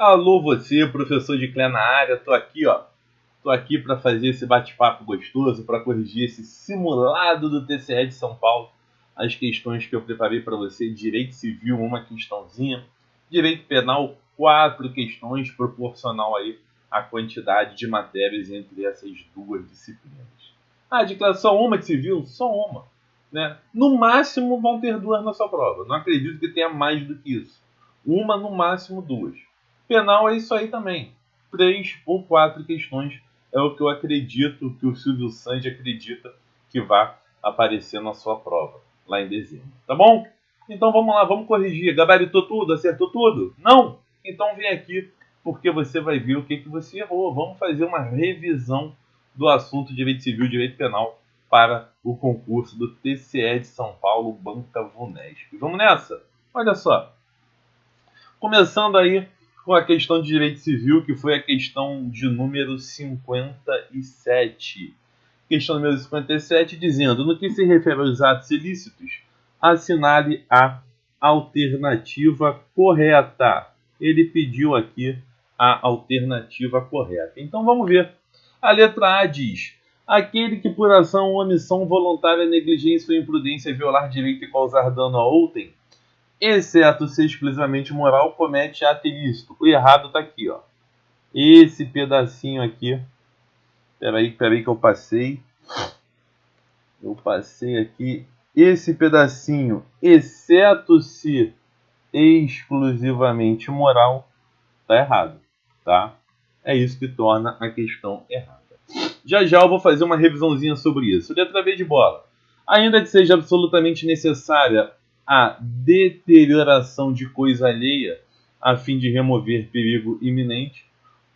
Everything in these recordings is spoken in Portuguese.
Alô você, professor de CLE na área, tô aqui, ó. Tô aqui para fazer esse bate-papo gostoso, para corrigir esse simulado do TCE de São Paulo. As questões que eu preparei para você: direito civil, uma questãozinha, direito penal, 4 questões, proporcional aí à quantidade de matérias entre essas duas disciplinas. Ah, de classe só uma de civil? Só uma, né? No máximo vão ter 2 na sua prova. Não acredito que tenha mais do que isso. Uma, no máximo 2. Penal é isso aí também. 3 ou 4 questões é o que eu acredito, que o Silvio Santos acredita que vai aparecer na sua prova, lá em dezembro. Tá bom? Então vamos lá, vamos corrigir. Gabaritou tudo? Acertou tudo? Não? Então vem aqui, porque você vai ver o que você errou. Vamos fazer uma revisão do assunto Direito Civil e Direito Penal para o concurso do TCE de São Paulo, Banca Vunesp. Vamos nessa? Olha só. Começando aí com a questão de direito civil, que foi a questão de número 57. Questão número 57, dizendo: no que se refere aos atos ilícitos, assinale a alternativa correta. Ele pediu aqui a alternativa correta. Então vamos ver. A letra A diz: aquele que por ação ou omissão voluntária, negligência ou imprudência violar direito e causar dano a outrem, exceto ser exclusivamente moral, comete ato ilícito. O errado está aqui, ó. Esse pedacinho aqui. Peraí que eu passei. Eu passei aqui. Esse pedacinho, exceto se exclusivamente moral, tá errado, tá? É isso que torna a questão errada. Já eu vou fazer uma revisãozinha sobre isso. Letra B de bola. Ainda que seja absolutamente necessária a deterioração de coisa alheia a fim de remover perigo iminente,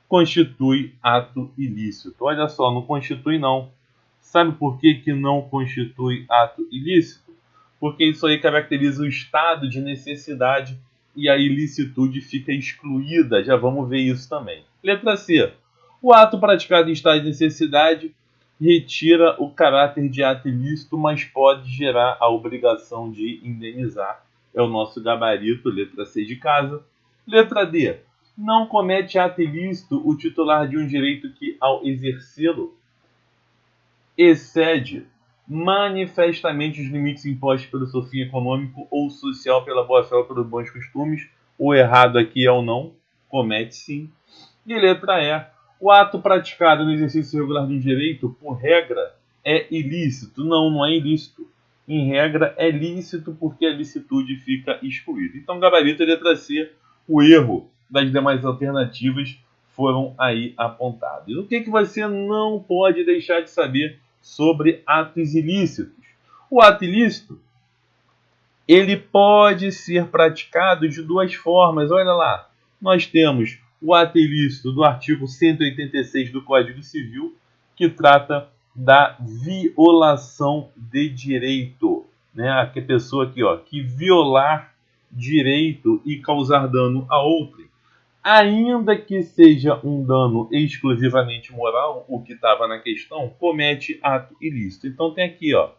constitui ato ilícito. Olha só, não constitui não. Sabe por que não constitui ato ilícito? Porque isso aí caracteriza o estado de necessidade e a ilicitude fica excluída. Já vamos ver isso também. Letra C. O ato praticado em estado de necessidade retira o caráter de ato ilícito, mas pode gerar a obrigação de indenizar. É o nosso gabarito, letra C de casa. Letra D. Não comete ato ilícito o titular de um direito que, ao exercê-lo, excede manifestamente os limites impostos pelo seu fim econômico ou social, pela boa-fé ou pelos bons costumes. O errado aqui é o não. Comete sim. E letra E. O ato praticado no exercício regular de um direito, por regra, é ilícito. Não é ilícito. Em regra, é lícito porque a licitude fica excluída. Então, gabarito é letra C. O erro das demais alternativas foram aí apontados. O que você não pode deixar de saber sobre atos ilícitos? O ato ilícito, ele pode ser praticado de 2 formas. Olha lá, nós temos o ato ilícito do artigo 186 do Código Civil, que trata da violação de direito, né? A pessoa aqui, ó, que violar direito e causar dano a outrem, ainda que seja um dano exclusivamente moral, o que estava na questão, comete ato ilícito. Então tem aqui, ó,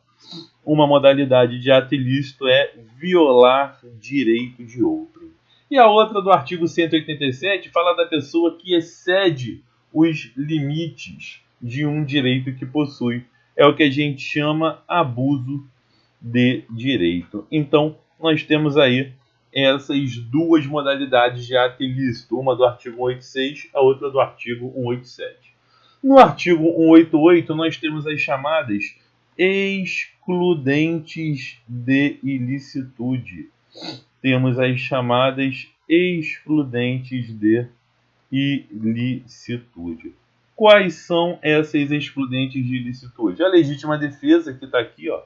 uma modalidade de ato ilícito é violar direito de outrem. E a outra do artigo 187 fala da pessoa que excede os limites de um direito que possui. É o que a gente chama abuso de direito. Então, nós temos aí essas 2 modalidades de ato ilícito, uma do artigo 186, a outra do artigo 187. No artigo 188, nós temos as chamadas excludentes de ilicitude. Temos as chamadas excludentes de ilicitude. Quais são essas excludentes de ilicitude? A legítima defesa, que está aqui, ó,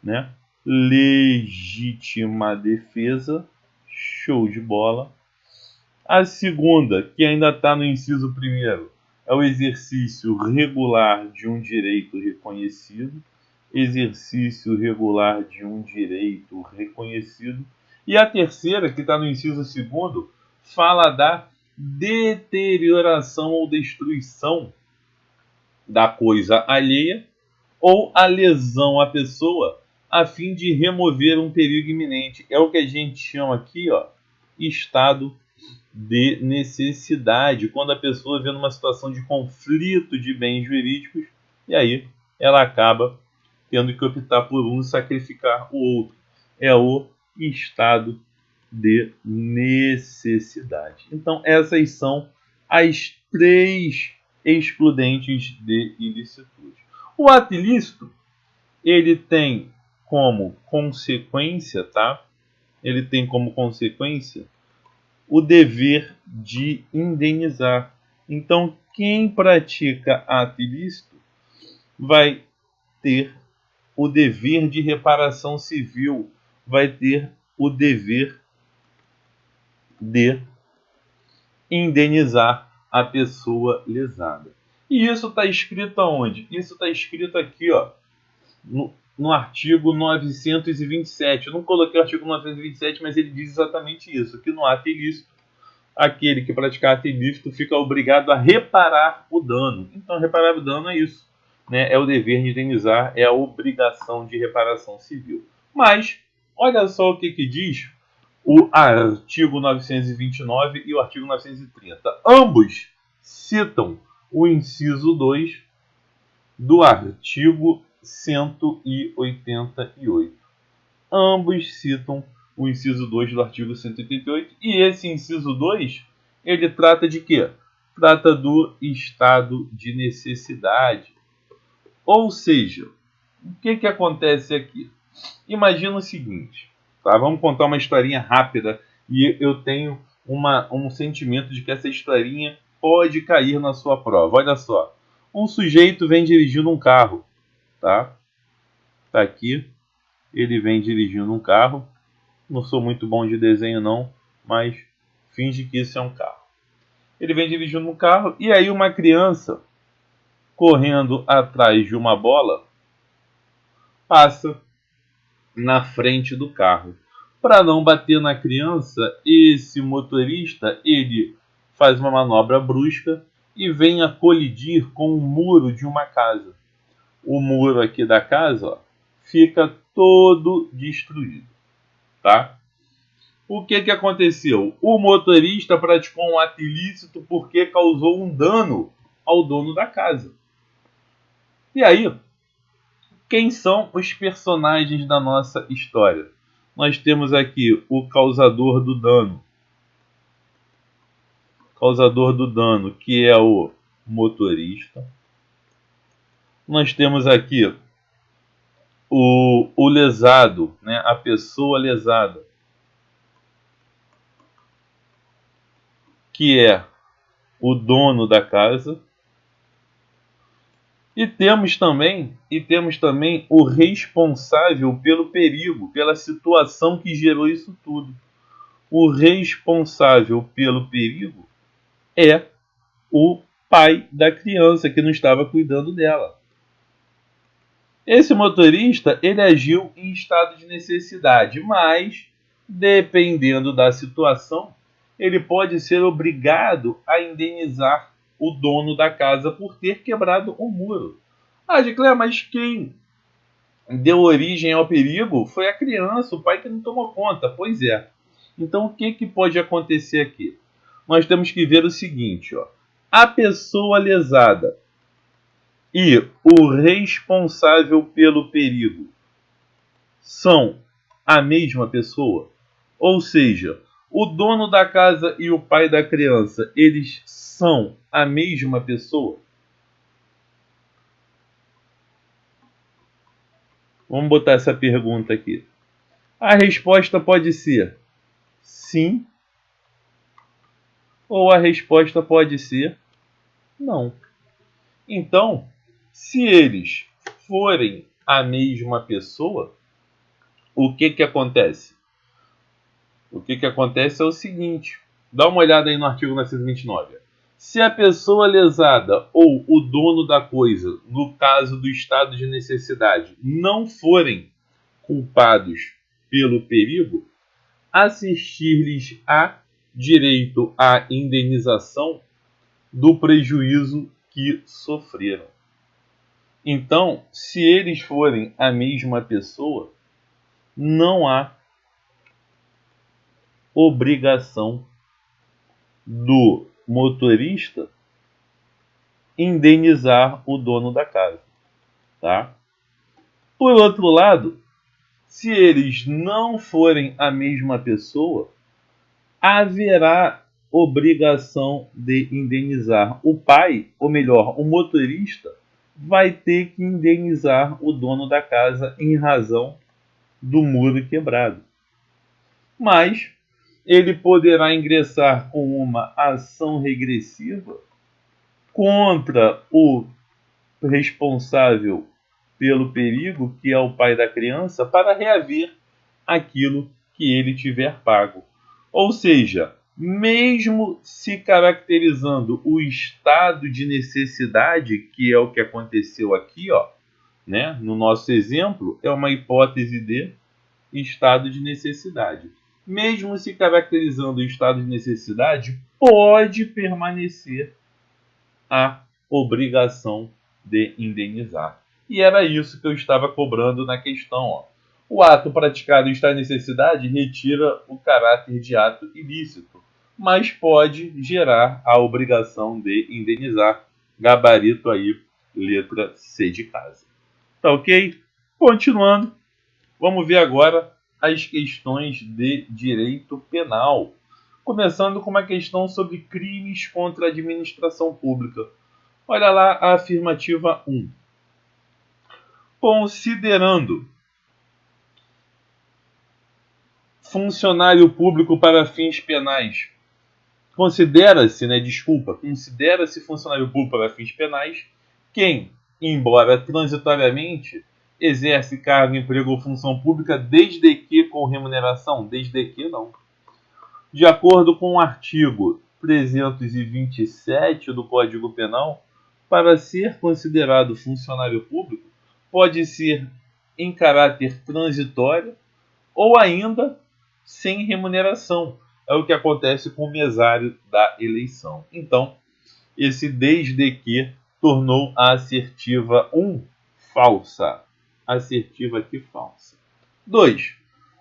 né? Legítima defesa, show de bola. A segunda, que ainda está no inciso 1º, é o exercício regular de um direito reconhecido. Exercício regular de um direito reconhecido. E a terceira, que está no inciso 2º, fala da deterioração ou destruição da coisa alheia ou a lesão à pessoa a fim de remover um perigo iminente. É o que a gente chama aqui, ó, estado de necessidade, quando a pessoa vê numa situação de conflito de bens jurídicos, e aí ela acaba tendo que optar por um e sacrificar o outro. É o estado de necessidade. Então, essas são as 3 excludentes de ilicitude. O ato ilícito, ele tem como consequência, tá? Ele tem como consequência o dever de indenizar. Então, quem pratica ato ilícito vai ter o dever de reparação civil, vai ter o dever de indenizar a pessoa lesada. E isso está escrito aonde? Isso está escrito aqui, ó, no artigo 927. Eu não coloquei o artigo 927, mas ele diz exatamente isso, que no ato ilícito, aquele que praticar ato ilícito fica obrigado a reparar o dano. Então, reparar o dano é isso, né? É o dever de indenizar, é a obrigação de reparação civil. Mas, olha só o que diz o artigo 929 e o artigo 930. Ambos citam o inciso 2 do artigo 188. Ambos citam o inciso 2 do artigo 188. E esse inciso 2, ele trata de quê? Trata do estado de necessidade. Ou seja, o que acontece aqui? Imagina o seguinte, tá? Vamos contar uma historinha rápida e eu tenho um sentimento de que essa historinha pode cair na sua prova. Olha só, um sujeito vem dirigindo um carro, tá? Tá aqui, ele vem dirigindo um carro. Não sou muito bom de desenho não, mas finge que isso é um carro. Ele vem dirigindo um carro e aí uma criança correndo atrás de uma bola passa na frente do carro. Para não bater na criança, esse motorista ele faz uma manobra brusca e vem a colidir com o muro de uma casa. O muro aqui da casa, ó, fica todo destruído, tá? O que aconteceu? O motorista praticou um ato ilícito porque causou um dano ao dono da casa. E aí, quem são os personagens da nossa história? Nós temos aqui o causador do dano. Causador do dano, que é o motorista. Nós temos aqui o lesado, né? A pessoa lesada, que é o dono da casa. E temos também o responsável pelo perigo, pela situação que gerou isso tudo. O responsável pelo perigo é o pai da criança que não estava cuidando dela. Esse motorista, ele agiu em estado de necessidade, mas, dependendo da situação, ele pode ser obrigado a indenizar o dono da casa por ter quebrado um muro. Ah, Giclé, mas quem deu origem ao perigo foi a criança, o pai que não tomou conta. Pois é. Então, o que pode acontecer aqui? Nós temos que ver o seguinte, ó. A pessoa lesada e o responsável pelo perigo são a mesma pessoa? Ou seja, o dono da casa e o pai da criança, eles são a mesma pessoa? Vamos botar essa pergunta aqui. A resposta pode ser sim, ou a resposta pode ser não. Então, se eles forem a mesma pessoa, o que acontece? O que acontece é o seguinte, dá uma olhada aí no artigo 929. Se a pessoa lesada ou o dono da coisa, no caso do estado de necessidade, não forem culpados pelo perigo, assistir-lhes a direito à indenização do prejuízo que sofreram. Então, se eles forem a mesma pessoa, não há obrigação do motorista indenizar o dono da casa, tá? Por outro lado, se eles não forem a mesma pessoa, haverá obrigação de indenizar o pai, ou melhor, o motorista vai ter que indenizar o dono da casa em razão do muro quebrado. Mas ele poderá ingressar com uma ação regressiva contra o responsável pelo perigo, que é o pai da criança, para reaver aquilo que ele tiver pago. Ou seja, mesmo se caracterizando o estado de necessidade, que é o que aconteceu aqui, ó, né? No nosso exemplo, é uma hipótese de estado de necessidade. Mesmo se caracterizando o estado de necessidade, pode permanecer a obrigação de indenizar. E era isso que eu estava cobrando na questão. Ó. O ato praticado em estado de necessidade retira o caráter de ato ilícito, mas pode gerar a obrigação de indenizar. Gabarito aí, letra C de casa. Tá ok? Continuando, vamos ver agora as questões de direito penal. Começando com uma questão sobre crimes contra a administração pública. Olha lá a afirmativa 1. Considerando funcionário público para fins penais. Considera-se funcionário público para fins penais quem, embora transitoriamente, exerce cargo, emprego ou função pública desde que com remuneração, desde que não. De acordo com o artigo 327 do Código Penal, para ser considerado funcionário público, pode ser em caráter transitório ou ainda sem remuneração. É o que acontece com o mesário da eleição. Então, esse desde que tornou a assertiva 1 falsa. Assertiva aqui falsa. 2.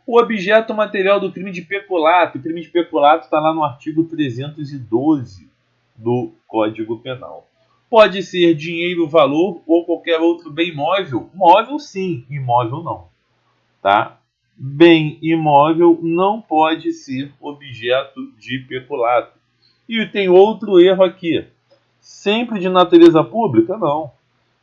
O objeto material do crime de peculato. O crime de peculato está lá no artigo 312 do Código Penal. Pode ser dinheiro, valor ou qualquer outro bem móvel. Móvel sim, imóvel não. Tá? Bem imóvel não pode ser objeto de peculato. E tem outro erro aqui. Sempre de natureza pública? Não.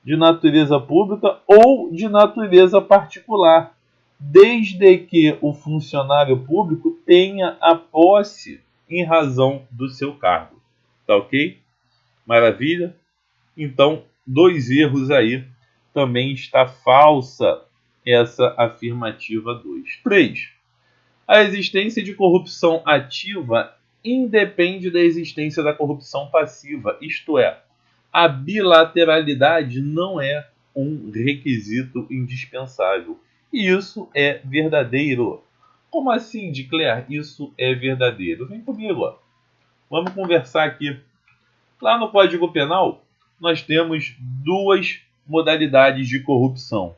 De natureza pública ou de natureza particular. Desde que o funcionário público tenha a posse em razão do seu cargo. Tá ok? Maravilha? Então, 2 erros aí. Também está falsa essa afirmativa 2. 3. A existência de corrupção ativa independe da existência da corrupção passiva, isto é, a bilateralidade não é um requisito indispensável. E isso é verdadeiro. Como assim, de Claire? Isso é verdadeiro. Vem comigo, ó. Vamos conversar aqui. Lá no Código Penal, nós temos 2 modalidades de corrupção.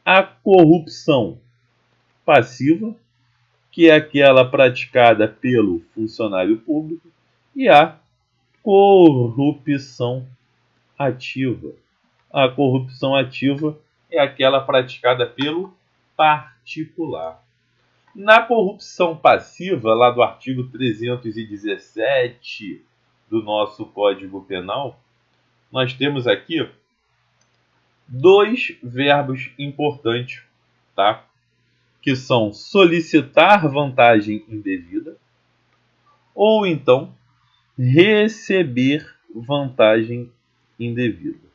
A corrupção passiva, que é aquela praticada pelo funcionário público, e a corrupção ativa. A corrupção ativa é aquela praticada pelo particular. Na corrupção passiva, lá do artigo 317 do nosso Código Penal, nós temos aqui 2 verbos importantes, tá? Que são solicitar vantagem indevida ou então receber vantagem indevida.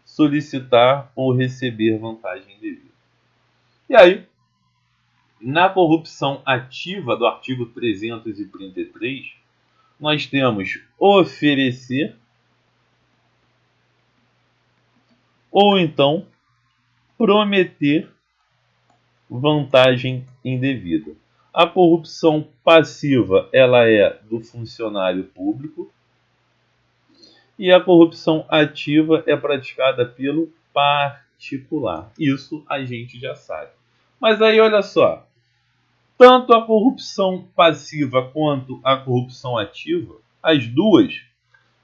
Solicitar ou receber vantagem indevida. E aí, na corrupção ativa do artigo 333, nós temos oferecer ou então prometer vantagem indevida. A corrupção passiva, ela é do funcionário público e a corrupção ativa é praticada pelo particular. Isso a gente já sabe. Mas aí olha só, tanto a corrupção passiva quanto a corrupção ativa As duas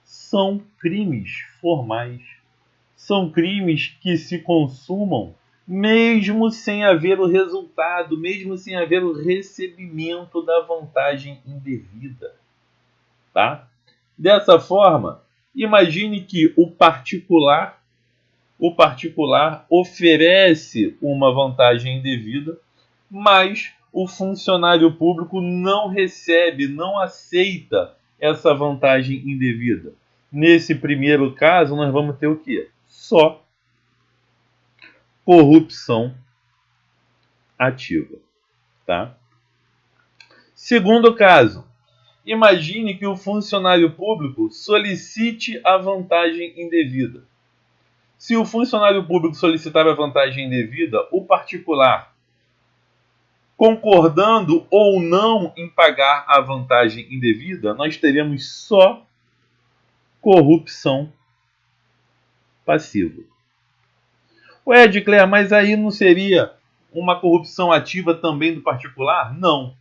são crimes formais. São crimes que se consumam mesmo sem haver o resultado, mesmo sem haver o recebimento da vantagem indevida. Tá? Dessa forma, imagine que o particular oferece uma vantagem indevida, mas o funcionário público não recebe, não aceita essa vantagem indevida. Nesse primeiro caso, nós vamos ter o quê? Só corrupção ativa. Tá? Segundo caso, imagine que o funcionário público solicite a vantagem indevida. Se o funcionário público solicitar a vantagem indevida, o particular, concordando ou não em pagar a vantagem indevida, nós teremos só corrupção passiva. Ué, Edcler, mas aí não seria uma corrupção ativa também do particular? Não.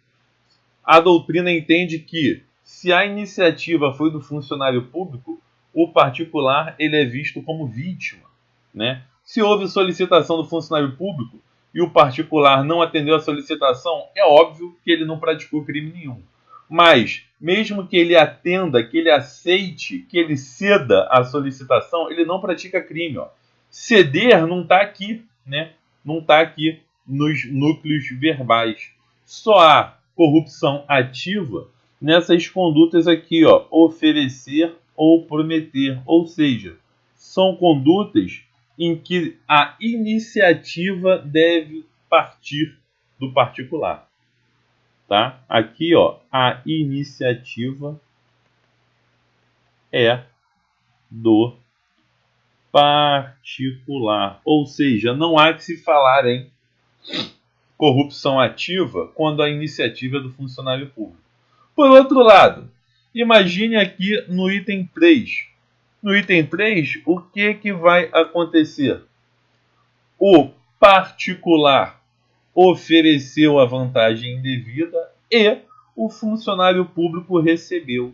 A doutrina entende que, se a iniciativa foi do funcionário público, o particular ele é visto como vítima. Né? Se houve solicitação do funcionário público e o particular não atendeu a solicitação, é óbvio que ele não praticou crime nenhum. Mas, mesmo que ele atenda, que ele aceite, que ele ceda a solicitação, ele não pratica crime. Ó. Ceder não está aqui, né? Não está aqui nos núcleos verbais. Só há corrupção ativa nessas condutas aqui, ó, oferecer ou prometer. Ou seja, são condutas em que a iniciativa deve partir do particular. Tá? Aqui, ó, a iniciativa é do particular. Ou seja, não há que se falar em corrupção ativa quando a iniciativa é do funcionário público. Por outro lado, imagine aqui no item 3. No item 3, o que vai acontecer? O particular ofereceu a vantagem indevida e o funcionário público recebeu.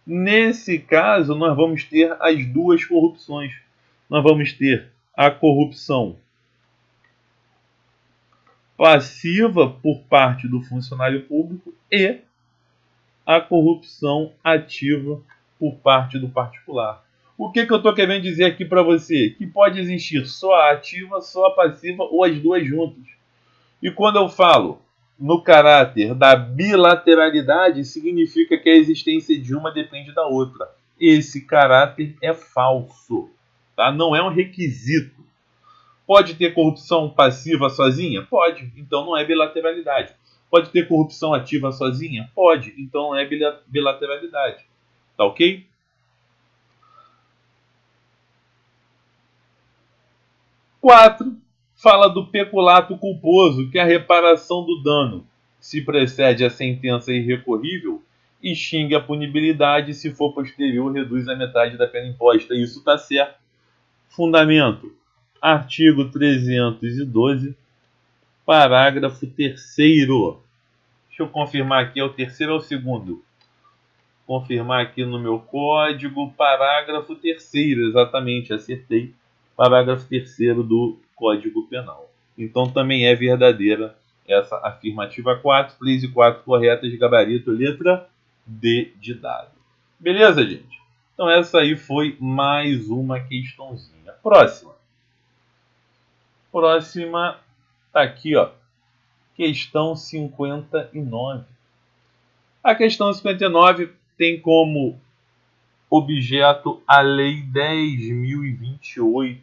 Nesse caso, nós vamos ter as duas corrupções. Nós vamos ter a corrupção passiva por parte do funcionário público e a corrupção ativa por parte do particular. O que eu estou querendo dizer aqui para você? Que pode existir só a ativa, só a passiva ou as duas juntas. E quando eu falo no caráter da bilateralidade, significa que a existência de uma depende da outra. Esse caráter é falso. Tá? Não é um requisito. Pode ter corrupção passiva sozinha? Pode. Então não é bilateralidade. Pode ter corrupção ativa sozinha? Pode. Então não é bilateralidade. Tá ok? 4. Fala do peculato culposo, que é a reparação do dano. Se precede a sentença irrecorrível, extingue a punibilidade, se for posterior, reduz a metade da pena imposta. Isso está certo. Fundamento. Artigo 312, parágrafo 3º. Deixa eu confirmar aqui, é o terceiro ou o segundo? Confirmar aqui no meu código, parágrafo 3º, exatamente, acertei. Parágrafo 3º do Código Penal. Então também é verdadeira essa afirmativa 4, 3 e 4 corretas, gabarito, letra D de dado. Beleza, gente? Então essa aí foi mais uma questãozinha. Próxima tá aqui, ó. Questão 59. A questão 59 tem como objeto a Lei 10.028.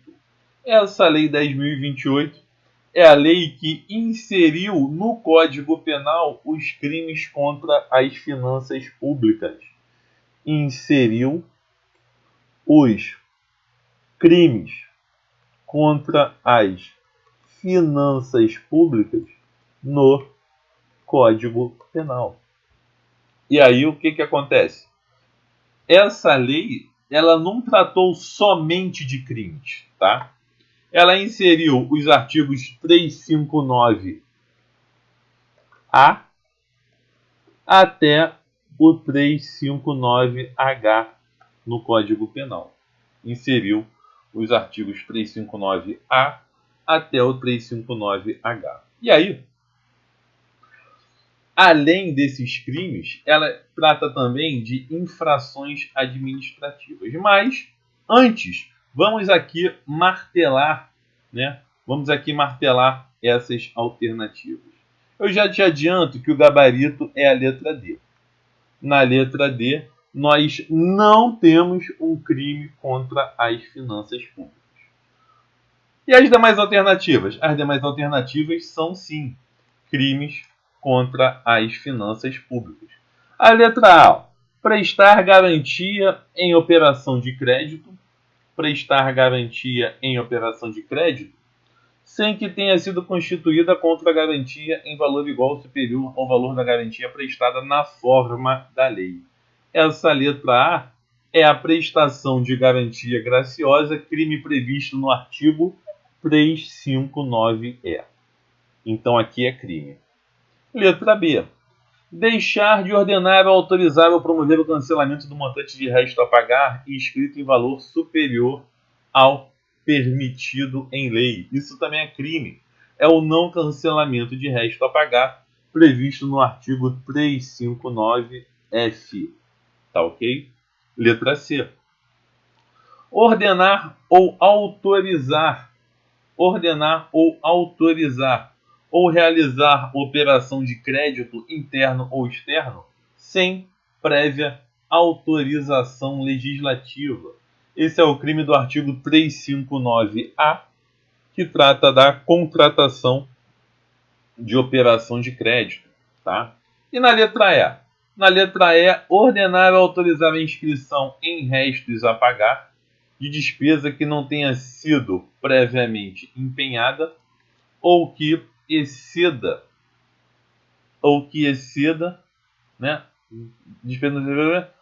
Essa Lei 10.028 é a lei que inseriu no Código Penal os crimes contra as finanças públicas. Inseriu os crimes contra as finanças públicas no Código Penal. E aí o que acontece? Essa lei, ela não tratou somente de crimes, tá? Ela inseriu os artigos 359A até o 359H no Código Penal. Inseriu os artigos 359A até o 359H. E aí, além desses crimes, ela trata também de infrações administrativas. Mas, antes, vamos aqui martelar, né? Vamos aqui martelar essas alternativas. Eu já te adianto que o gabarito é a letra D. Na letra D, nós não temos um crime contra as finanças públicas. E as demais alternativas? As demais alternativas são, sim, crimes contra as finanças públicas. A letra A, prestar garantia em operação de crédito. Prestar garantia em operação de crédito sem que tenha sido constituída contra-garantia em valor igual ou superior ao valor da garantia prestada na forma da lei. Essa letra A é a prestação de garantia graciosa, crime previsto no artigo 359-E. Então aqui é crime. Letra B. Deixar de ordenar ou autorizar ou promover o cancelamento do montante de resto a pagar inscrito em valor superior ao permitido em lei. Isso também é crime. É o não cancelamento de resto a pagar previsto no artigo 359-F. Tá ok? Letra C. Ordenar ou autorizar. Ordenar ou autorizar ou realizar operação de crédito interno ou externo sem prévia autorização legislativa. Esse é o crime do artigo 359-A, que trata da contratação de operação de crédito. Tá? E na letra E? Na letra E, ordenar ou autorizar a inscrição em restos a pagar de despesa que não tenha sido previamente empenhada ou que exceda, né?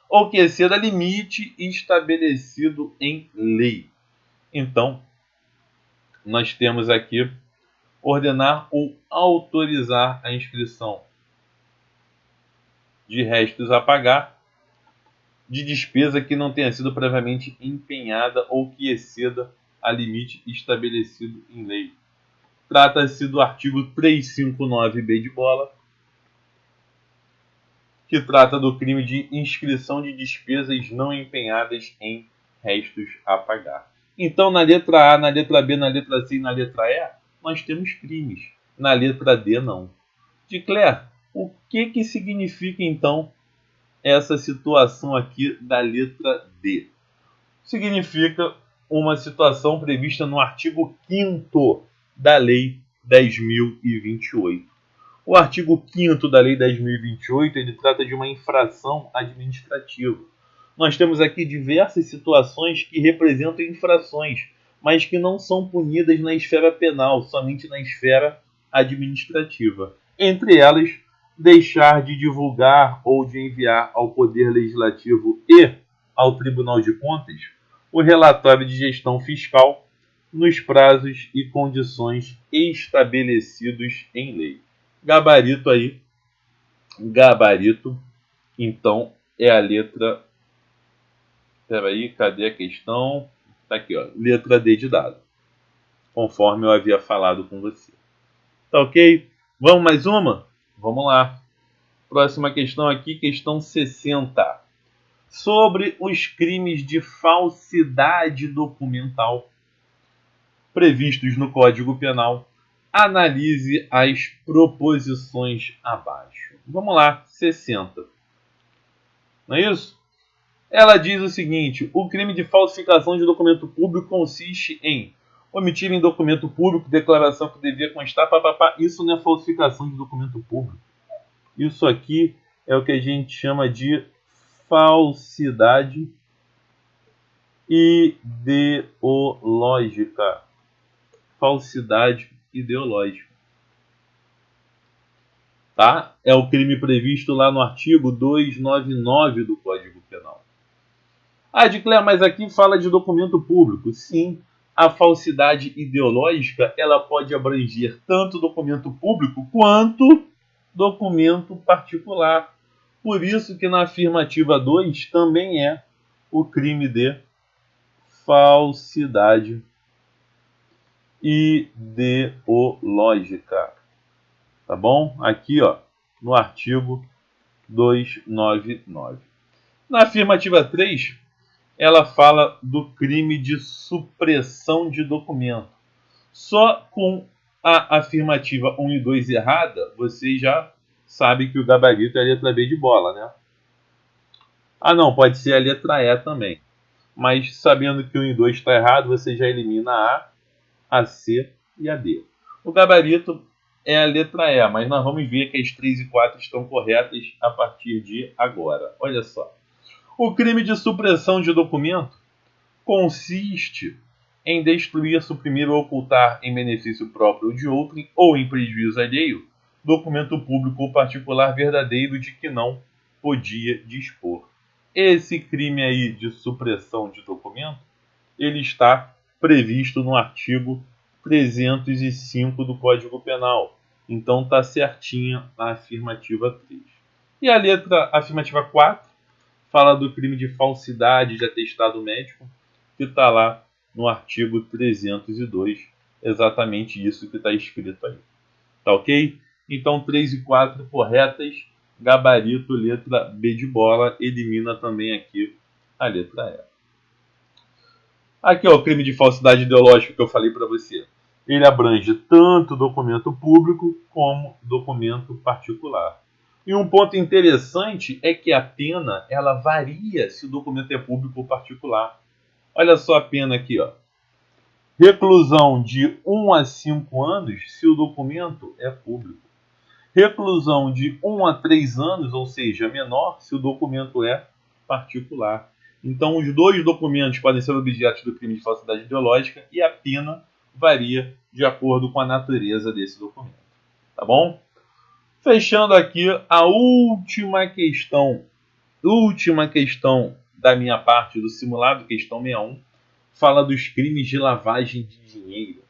Ou que exceda limite estabelecido em lei. Então, nós temos aqui ordenar ou autorizar a inscrição de restos a pagar de despesa que não tenha sido previamente empenhada ou que exceda a limite estabelecido em lei. Trata-se do artigo 359-B de bola, que trata do crime de inscrição de despesas não empenhadas em restos a pagar. Então, na letra A, na letra B, na letra C e na letra E, nós temos crimes. Na letra D, não. De Claire, o que significa, então, essa situação aqui da letra D? Significa uma situação prevista no artigo 5º da Lei 10.028. O artigo 5º da Lei 10.028, ele trata de uma infração administrativa. Nós temos aqui diversas situações que representam infrações, mas que não são punidas na esfera penal, somente na esfera administrativa. Entre elas, deixar de divulgar ou de enviar ao Poder Legislativo e ao Tribunal de Contas o relatório de gestão fiscal nos prazos e condições estabelecidos em lei. Gabarito aí. Gabarito, então, é a letra... Espera aí, cadê a questão? Tá aqui, ó. Letra D de dado. Conforme eu havia falado com você. Tá ok? Vamos mais uma? Vamos lá. Próxima questão aqui, questão 60. Sobre os crimes de falsidade documental previstos no Código Penal, analise as proposições abaixo. Vamos lá, 60. Não é isso? Ela diz o seguinte: o crime de falsificação de documento público consiste em omitir em documento público declaração que devia constar, papapá. Isso não é falsificação de documento público. Isso aqui é o que a gente chama de falsidade ideológica. Falsidade ideológica. Tá? É o crime previsto lá no artigo 299 do Código Penal. Ah, Edcler, mas aqui fala de documento público. Sim, a falsidade ideológica ela pode abranger tanto documento público quanto documento particular. Por isso que na afirmativa 2 também é o crime de falsidade ideológica. Tá bom? Aqui, ó, no artigo 299. Na afirmativa 3, ela fala do crime de supressão de documento. Só com a afirmativa 1 e 2 errada, você já sabe que o gabarito é a letra B de bola, né? Ah, não, pode ser a letra E também. Mas sabendo que o 1 e 2 está errado, você já elimina a C e a D. O gabarito é a letra E, mas nós vamos ver que as 3 e 4 estão corretas a partir de agora. Olha só. O crime de supressão de documento consiste em destruir, suprimir ou ocultar em benefício próprio ou de outrem ou em prejuízo alheio documento público ou particular verdadeiro de que não podia dispor. Esse crime aí de supressão de documento, ele está previsto no artigo 305 do Código Penal. Então está certinha a afirmativa 3. E a afirmativa 4 fala do crime de falsidade de atestado médico, que está lá no artigo 302, exatamente isso que está escrito aí. Tá ok? Então 3 e 4 corretas, gabarito, letra B de bola, elimina também aqui a letra E. Aqui, ó, o crime de falsidade ideológica que eu falei para você. Ele abrange tanto documento público como documento particular. E um ponto interessante é que a pena ela varia se o documento é público ou particular. Olha só a pena aqui, ó. Reclusão de 1 a 5 anos se o documento é público. Reclusão de 1 a 3 anos, ou seja, menor, se o documento é particular. Então, os dois documentos podem ser objetos do crime de falsidade ideológica e a pena varia de acordo com a natureza desse documento. Tá bom? Fechando aqui a última questão da minha parte do simulado, questão 61, fala dos crimes de lavagem de dinheiro.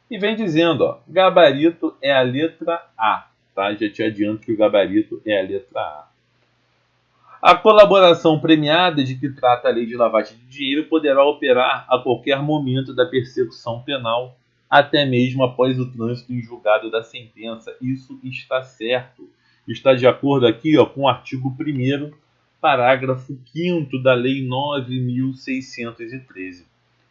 E vem dizendo, ó, gabarito é a letra A. Tá? Já te adianto que o gabarito é a letra A. A colaboração premiada de que trata a lei de lavagem de dinheiro poderá operar a qualquer momento da persecução penal, até mesmo após o trânsito em julgado da sentença. Isso está certo. Está de acordo aqui, ó, com o artigo 1º, parágrafo 5º da Lei 9.613.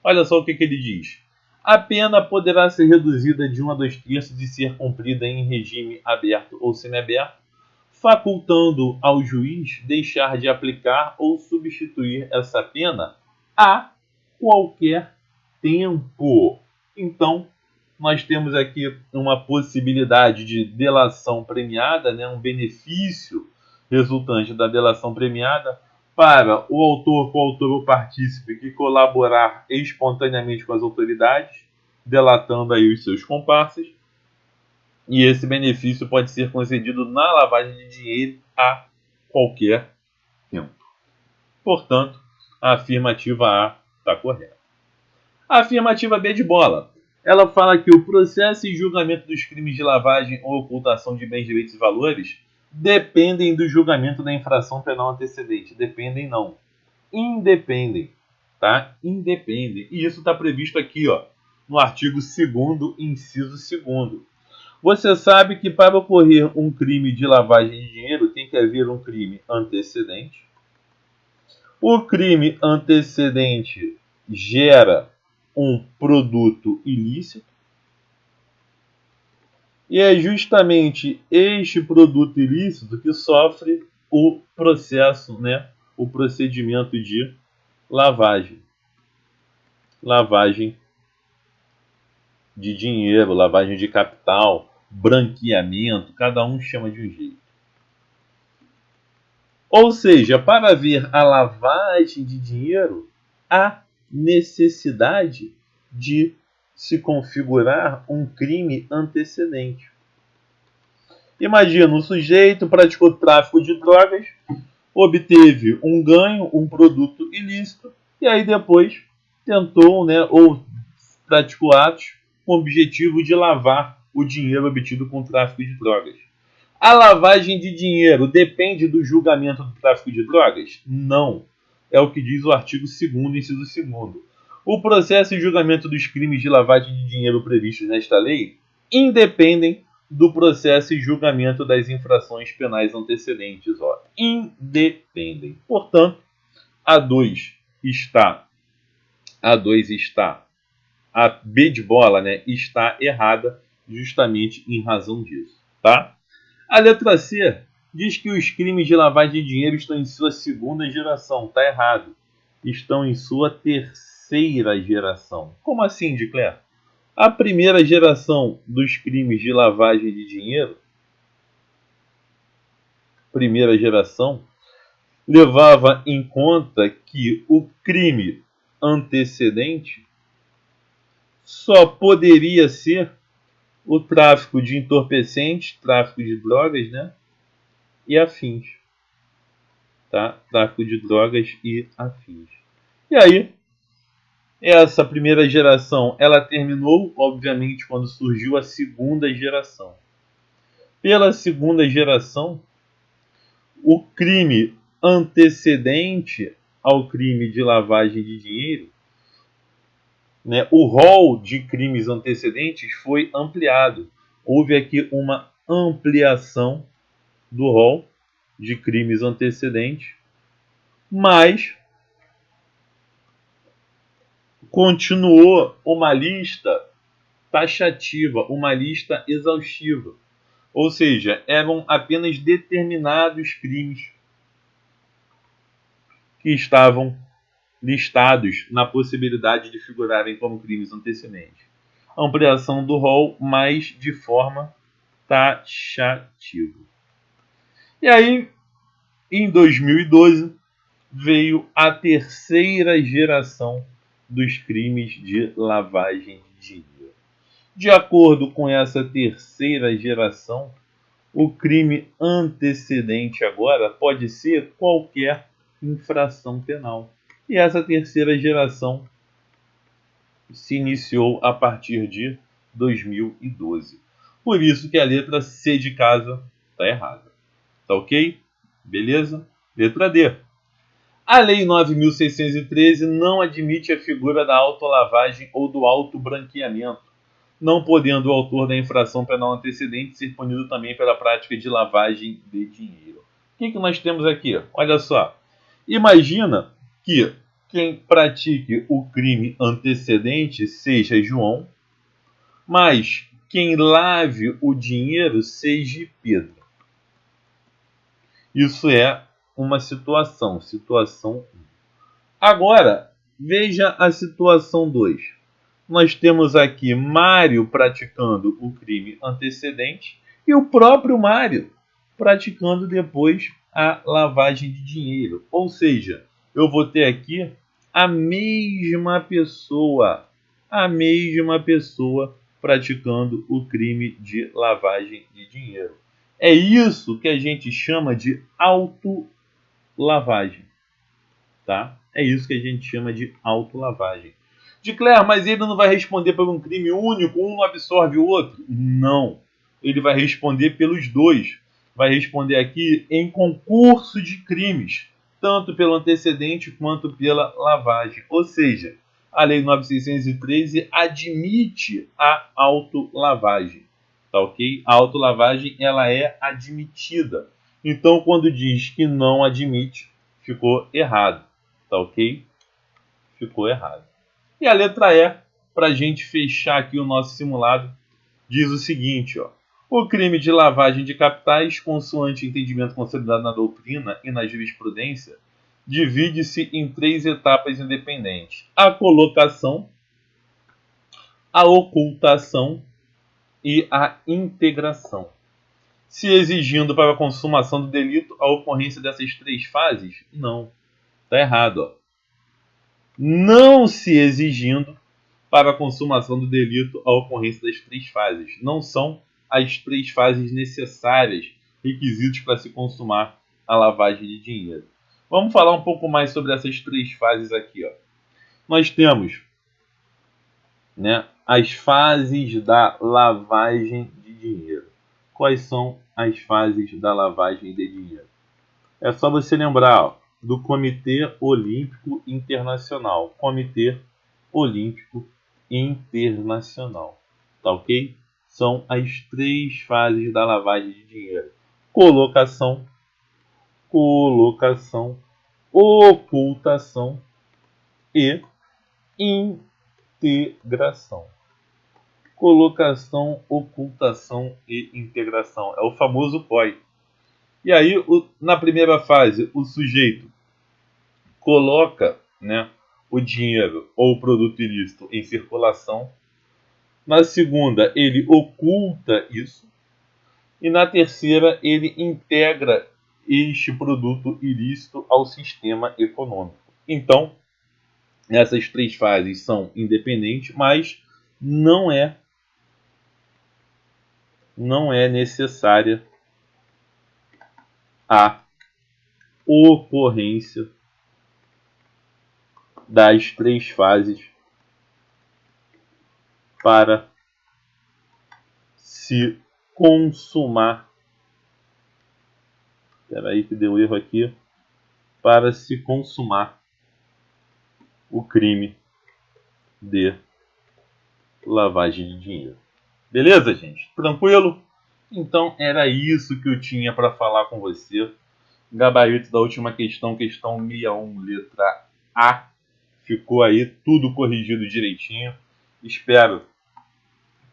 Olha só o que ele diz. A pena poderá ser reduzida de 1 a 2 terços e ser cumprida em regime aberto ou semiaberto, facultando ao juiz deixar de aplicar ou substituir essa pena a qualquer tempo. Então, nós temos aqui uma possibilidade de delação premiada, né, um benefício resultante da delação premiada para o autor, coautor ou partícipe que colaborar espontaneamente com as autoridades, delatando aí os seus comparsas. E esse benefício pode ser concedido na lavagem de dinheiro a qualquer tempo. Portanto, a afirmativa A está correta. A afirmativa B de bola. Ela fala que o processo e julgamento dos crimes de lavagem ou ocultação de bens, direitos e valores dependem do julgamento da infração penal antecedente. Dependem não. Independem. Tá? Independem. E isso está previsto aqui, ó, no artigo 2º, inciso 2º. Você sabe que para ocorrer um crime de lavagem de dinheiro tem que haver um crime antecedente. O crime antecedente gera um produto ilícito. E é justamente este produto ilícito que sofre o processo, né, o procedimento de lavagem. Lavagem de dinheiro, lavagem de capital, branqueamento, cada um chama de um jeito. Ou seja, para haver a lavagem de dinheiro, há necessidade de se configurar um crime antecedente. Imagina, o sujeito praticou tráfico de drogas, obteve um ganho, um produto ilícito, e aí depois tentou, né, ou praticou atos com o objetivo de lavar o dinheiro obtido com o tráfico de drogas. A lavagem de dinheiro depende do julgamento do tráfico de drogas? Não. É o que diz o artigo 2º, inciso 2º. O processo e julgamento dos crimes de lavagem de dinheiro previstos nesta lei independem do processo e julgamento das infrações penais antecedentes. Independem. Portanto, a 2 está, a B de bola, né, está errada justamente em razão disso, tá? A letra C diz que os crimes de lavagem de dinheiro estão em sua segunda geração. Está errado. Estão em sua terceira geração. Como assim, Dicler? A primeira geração dos crimes de lavagem de dinheiro, levava em conta que o crime antecedente só poderia ser o tráfico de entorpecentes, tráfico de drogas, né? E afins. Tá? Tráfico de drogas e afins. E aí, essa primeira geração, ela terminou, obviamente, quando surgiu a segunda geração. Pela segunda geração, o crime antecedente ao crime de lavagem de dinheiro, né, o rol de crimes antecedentes foi ampliado. Houve aqui uma ampliação do rol de crimes antecedentes, mas continuou uma lista taxativa, uma lista exaustiva. Ou seja, eram apenas determinados crimes que estavam listados na possibilidade de figurarem como crimes antecedentes. Ampliação do rol, mas de forma taxativa. E aí, em 2012, veio a terceira geração dos crimes de lavagem de dinheiro. De acordo com essa terceira geração, o crime antecedente agora pode ser qualquer infração penal. E essa terceira geração se iniciou a partir de 2012. Por isso que a letra C de casa está errada. Tá ok? Beleza? Letra D. A Lei 9.613 não admite a figura da autolavagem ou do autobranqueamento, não podendo o autor da infração penal antecedente ser punido também pela prática de lavagem de dinheiro. O que nós temos aqui? Olha só. Imagina que quem pratique o crime antecedente seja João, mas quem lave o dinheiro seja Pedro. Isso é uma situação 1. Agora, veja a situação 2. Nós temos aqui Mário praticando o crime antecedente e o próprio Mário praticando depois a lavagem de dinheiro. Ou seja, eu vou ter aqui a mesma pessoa praticando o crime de lavagem de dinheiro. É isso que a gente chama de autolavagem, tá? É isso que a gente chama de autolavagem. Dicler, mas ele não vai responder por um crime único, um não absorve o outro? Não. Ele vai responder pelos dois. Vai responder aqui em concurso de crimes, tanto pelo antecedente quanto pela lavagem. Ou seja, a Lei 9.613 admite a autolavagem. Tá ok? A autolavagem ela é admitida. Então, quando diz que não admite, ficou errado. Tá ok? Ficou errado. E a letra E, para a gente fechar aqui o nosso simulado, diz o seguinte, ó. O crime de lavagem de capitais, consoante entendimento consolidado na doutrina e na jurisprudência, divide-se em 3 etapas independentes: a colocação, a ocultação e a integração. Se exigindo para a consumação do delito a ocorrência dessas 3 fases? Não. Está errado, ó. Não se exigindo para a consumação do delito a ocorrência das 3 fases. Não são as 3 fases necessárias, requisitos para se consumar a lavagem de dinheiro. Vamos falar um pouco mais sobre essas 3 fases aqui, ó. Nós temos, né, as fases da lavagem de dinheiro. Quais são as fases da lavagem de dinheiro? É só você lembrar, ó, do Comitê Olímpico Internacional. Comitê Olímpico Internacional. Tá ok? São as 3 fases da lavagem de dinheiro: colocação, ocultação e integração. Colocação, ocultação e integração. É o famoso COI. E aí, na primeira fase, o sujeito coloca, né, o dinheiro ou o produto ilícito em circulação. Na segunda, ele oculta isso. E na terceira, ele integra este produto ilícito ao sistema econômico. Então, essas 3 fases são independentes, mas não é necessária a ocorrência das 3 fases para se consumar. Espera aí que deu erro aqui. Para se consumar o crime de lavagem de dinheiro. Beleza, gente? Tranquilo? Então era isso que eu tinha para falar com você. Gabarito da última questão, questão 61, letra A. Ficou aí tudo corrigido direitinho. Espero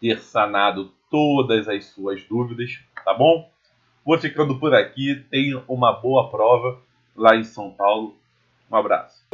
ter sanado todas as suas dúvidas, tá bom? Vou ficando por aqui. Tenha uma boa prova lá em São Paulo. Um abraço.